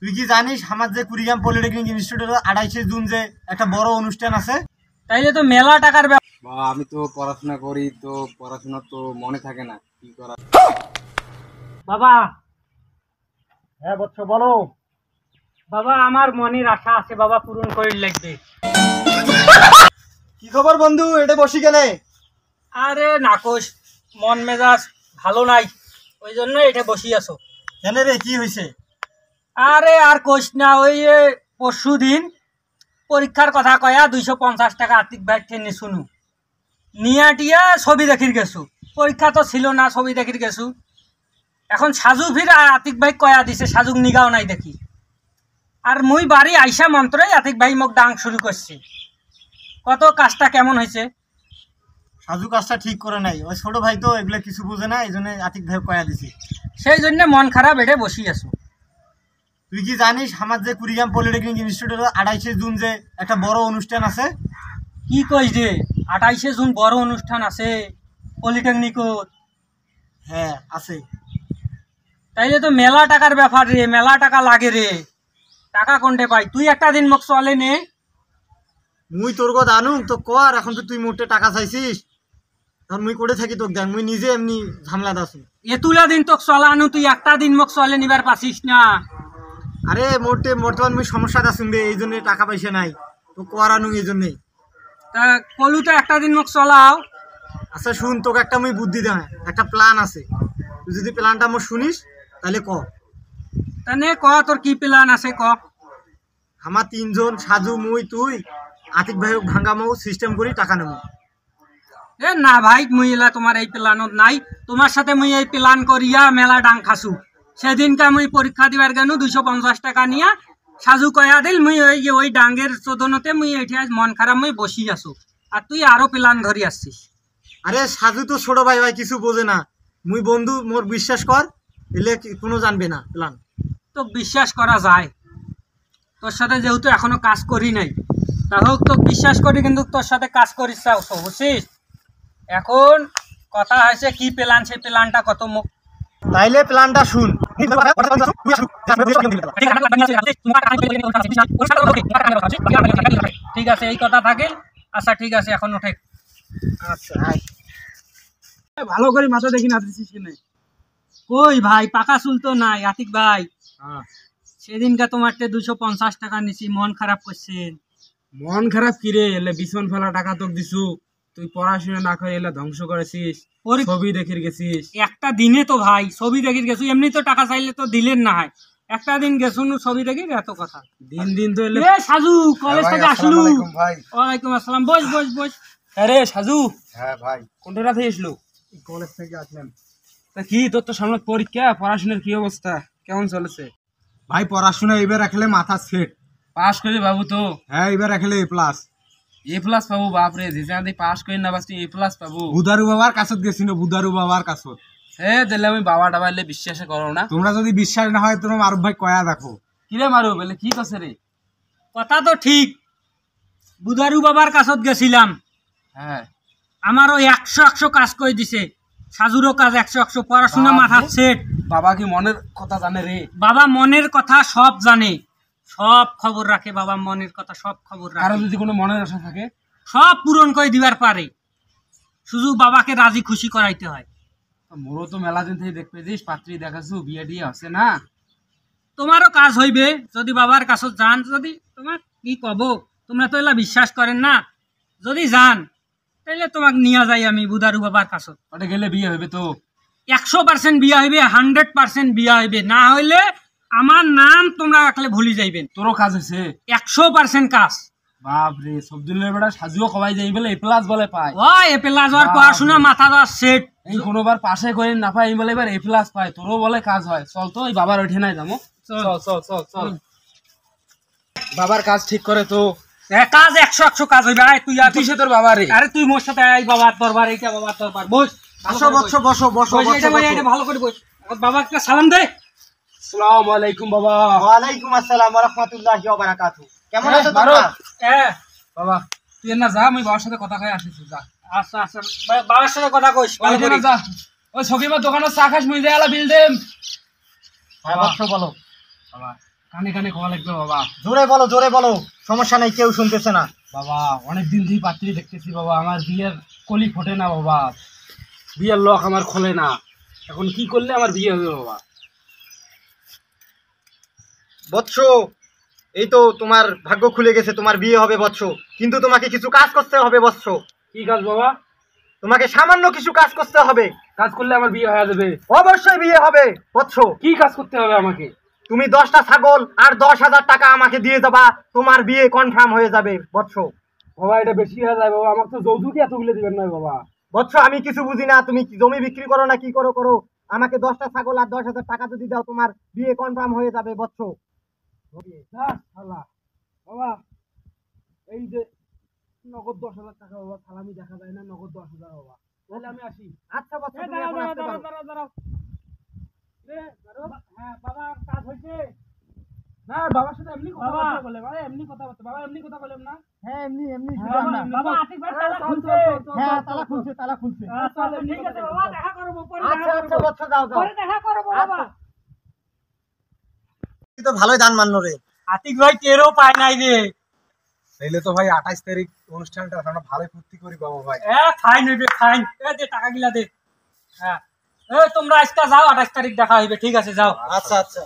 তুই কি জানিস আমার যে কুড়িগ্রাম পলিটেকনিক ইনস্টিটিউটে 28শে জুন যে একটা বড় অনুষ্ঠান আছে? তাইলে তো মেলা টাকার ব্যাপার। আমি তো পড়াশোনা করি, তো পড়াশোনা তো মনে থাকে না, কি করা। বাবা, হ্যাঁ বৎস বলো। বাবা আমার মনের আশা আছে বাবা, পূরণ করে লাগবে। কি খবর বন্ধু, এটা বসি কেনে? আরে নাকোশ, মন মেজাজ ভালো নাই, ওই জন্য এটা বসি আছো। কেন রে, কি হয়েছে? আরে আর কোশ না, ওই পরশু দিন পরীক্ষার কথা কয়া 250 টাকা আতিক ভাই টেনে শুনু নিয়া টিয়া ছবি দেখির গেছু। পরীক্ষা তো ছিল না, ছবি দেখির গেছু। এখন সাজু ফির আতিক ভাই কয়া দিছে, সাজুক নিগাও নাই দেখি। আর মুই বাড়ি আইসা মন্ত্রই আতিক ভাই মোক ডাং শুরু করছে। কত কাজটা কেমন হয়েছে? সাজু কাজটা ঠিক করে নাই, ওই ছোট ভাই তো এগুলো কিছু বুঝে না, এই জন্য আতিক ভাই কয়া দিছি। সেই জন্য মন খারাপ এটে বসি আছো। তুই কি জানিস আমার যে কুড়িগ্রাম পলিটেকনিক ইনস্টিটিউটে 28শে জুন যে একটা বড় অনুষ্ঠান আছে? কি কইস রে, 28শে জুন বড় অনুষ্ঠান আছে পলিটেকনিকত? হ্যাঁ আছে। তাইলে তো মেলা টাকার ব্যাপার রে, মেলা টাকা লাগে রে। টাকা কোনটে পাই? তুই একটা দিন মোক চলে নে। মুই তোর কথা আনু তো কর, এখন তো তুই মোটে টাকা চাইছিস, তখন মুই করে থাকি তোকে দেখ, মুই নিজে এমনি ঝামেলা দাসু। এতুলা দিন তোক চলা আনু, তুই একটা দিন মোক চলে নিবার পাছিস না। আরে মোটে বর্তমান মুই সমস্যা দাসুন রে, এই জন্য টাকা পয়সা নাই, তো কর আনু এই জন্যই। তা কলু তো একটা দিন মোক চলাও। আচ্ছা শুন, তোকে একটা মুই বুদ্ধি দেয়, একটা প্ল্যান আছে, তুই যদি প্ল্যানটা আমার শুনিস তাহলে ক। তানে ক, তোর কি প্ল্যান আছে ক। আমার 3 জন, সাজু, মুই, তুই, আতিক ভাই ভাঙ্গামো সিস্টেম করি টাকা নেবো। এ না ভাই, মুই এলা তোমার এই প্ল্যানত নাই। তোমার সাথে মুই এই প্ল্যান করিয়া মেলা ডাং খাসু। সেদিনকা মুই পরীক্ষা দিবার গেনু 250 টাকা নিয়া, সাজু কয়া দিল, মুই ওই ডাঙ্গের চোদনতে মুই এটি আজ মন খারাপ মুই বসি আছো। আর তুই আরো প্ল্যান ধরি আসছিস। আরে সাজু তো ছোট ভাই, ভাই কিছু বোঝে না, মুই বন্ধু, মোর বিশ্বাস কর, এলে কোনো জানবে না প্ল্যান। তো বিশ্বাস করা যায়, তোর সাথে যেহেতু এখনো কাজ করি নাই, তা হোক তো বিশ্বাস করি, কিন্তু তোর সাথে কাজ করিস বুঝছিস। এখন কথা হয়েছে কি প্ল্যান, সেই প্ল্যানটা কত মুখ। তাইলে প্ল্যানটা শুন। ঠিক আছে, এই কথা থাকে। আচ্ছা ঠিক আছে, এখন ওঠে। আচ্ছা ভালো করে মাথা দেখি না দিছিস কিনে। কই ভাই, পাকা চুল তো নাই আতিক ভাই। সেদিনকা তোমারতে 250 টাকা নিছি, মন খারাপ করছেন। মন খারাপ কি রে, এলে বিছন ফেলা টাকা তোকে দিছু, তুই পড়াশোনা না করে এলে ধ্বংস করেছিস, ছবি দেখির গেছিস। একটা দিনে তো ভাই ছবি দেখির গেছু, এমনি তো টাকা চাইলে তো দিলেন না হয়। একটা দিন গেছু ছবি দেখির, এত কথা। দিন দিন তো এলে। সাজু কলেজ থেকে আসলু। ওয়ালাইকুম আসসালাম, বস বস বস। আরে সাজু। হ্যাঁ ভাই, কোনটা থেকে এসলো? কলেজ থেকে আসলাম। তা কি তোর তো সামনে পরীক্ষা, পড়াশোনার কি অবস্থা, কেমন চলেছে? ভাই পড়াশোনা এবার রাখলে মাথা সেট। পাস করে বাবু তো? হ্যাঁ এবার রাখলে A+। A+ পাবো? বাপরে, যে পাস করি না বাস A+ পাবো? বুদারু বাবার কাছত গেছিল, বুদারু বাবার কাছত। হ্যাঁ দিলে আমি বাবা ডাবাইলে বিশ্বাস করো না। তোমরা যদি বিশ্বাস না হয় তোমার মারুফ ভাই কয়া দেখো। কিরে মারু বলে কি করছে রে? কথা তো ঠিক, বুধারু বাবার কাছত গেছিলাম। হ্যাঁ, আমারও 100 কাজ করে দিছে। সাজুরও কাজ 100 পড়াশোনা মাথা সেট। বাবা কি মনের কথা জানে রে? বাবা মনের কথা সব জানে, সব খবর রাখে। বাবা মনের কথা সব খবর রাখে। কারো যদি কোনো মনের আশা থাকে সব পূরণ করে দিবার পারে, শুধু বাবাকে রাজি খুশি করাইতে হয়। মোরও তো মেলা দিন থেকে দেখতে দিস, পাত্রী দেখাছু, বিয়ে দিয়ে আছে না? তোমারও কাজ হইবে যদি বাবার কাছে যান। যদি তোমার কি কব, তোমরা তো এলা বিশ্বাস করেন না। যদি যান তাহলে তোমাকে নিয়ে যাই আমি বুধারু বাবার কাছে। ওটা গেলে বিয়ে হবে তো? 100% বিয়া হইবে, 100% বিয়া হইবে। না হইলে আমার নাম তোমরা রাখলে ভুলি যাইবেন। তোরও কাজ হয়েছে? 100% কাজ। বাপরে, সবদিনের বেটা সাজুও কবাই যাই বলে A+ বলে পায়। ও A+ আর পড়াশোনা মাথা দেওয়ার সেট। এই কোনোবার পাশে করে না পাই বলে এবার A+ পায়, তোরও বলে কাজ হয়। চল তো, ওই বাবার ওঠে নাই যাবো। চল চল চল চল, বাবার কাজ ঠিক করে তো। কাজ 100 কাজ হইবে। আয় তুই আর কিসে তোর বাবা রে? আরে তুই মোর সাথে আয়, বাবার দরবার, এইটা বাবার দরবার। বস, বসো বসো বসো বসো ভালো করে বস। বাবাকে সালাম দে। আসসালামু আলাইকুম বাবা। ওয়ালাইকুম আসসালাম ওয়া রাহমাতুল্লাহি ওয়া বারাকাতুহু। কেমন আছো তোমরা? হ্যাঁ বাবা তুই না যা, আমি বাবার সাথে কথা কয়ে আসিস। যা। আচ্ছা আচ্ছা, বাবার সাথে কথা কইস ভালো করে। যা, ওই সকিবার দোকানে চা খাস, মুই যাই বিল দেম। হ্যাঁ বসো বলো। বাবা কানে কানে খাওয়া লাগবে বাবা। জোরে বলো, সমস্যা নাই, কেউ শুনতেছে না। বাবা অনেকদিন ধরে পাত্রী দেখতেছি বাবা, আমার বিয়ের কলি ফোটে না বাবা, বিয়ের লক আমার খোলে না, এখন কি করলে আমার বিয়ে হবে বাবা? বৎস, এই তো তোমার ভাগ্য খুলে গেছে, তোমার বিয়ে হবে বৎস, কিন্তু তোমাকে কিছু কাজ করতে হবে বৎস। কি কাজ বাবা? তোমাকে সামান্য কিছু কাজ করতে হবে। কাজ করলে আমার বিয়ে হয়ে যাবে? অবশ্যই বিয়ে হবে বৎস। কি কাজ করতে হবে আমাকে? তুমি 10টা ছাগল আর 10,000 টাকা আমাকে দিয়ে যাবা, তোমার বিয়ে কনফার্ম হয়ে যাবে বৎস। বাবা এটা বেশি হয়ে যায় বাবা, আমার তো যৌতুকই এতগুলো দিবেন না বাবা। বৎস, আমি কিছু বুঝি না, তুমি কি জমি বিক্রি করো না কি করো, আমাকে 10টা ছাগল আর 10,000 টাকা যদি দাও, তোমার বিয়ে কনফার্ম হয়ে যাবে বৎস। বাবা এই যে নগদ 10,000 টাকা বাবা, সালামি দেখা যায় না, নগদ 10,000 বাবা, তাহলে আমি আসি। আচ্ছা বৎস, তুমি এখন আসতে পারো। হ্যাঁ বাবা কাজ হয়েছে না? বাবার সাথে এমনি কথাবার্তা বলে বাবা, এমনি কথাবার্তা বাবা, এমনি কথা বলেন না। হ্যাঁ এমনি বাবা আতিক ভাই তালা খুলছে। হ্যাঁ তালা খুলছে। আচ্ছা ঠিক আছে বাবা, দেখা করব পরে, আচ্ছা আচ্ছা বৎস, যাও পরে দেখা করব বাবা। তুই তো ভালোই দান মান্য রে। আতিক ভাই টেরও পায় নাই রে। তাইলে তো ভাই 28 তারিখ অনুষ্ঠানটা আমরা ভালোই ফুর্তি করি বাবা ভাই। ফাইন হইবে, ফাইন। দে টাকা গিলা দে। হ্যাঁ তোমরা আজকে যাও, 28 তারিখ দেখা হইবে, ঠিক আছে যাও। আচ্ছা আচ্ছা।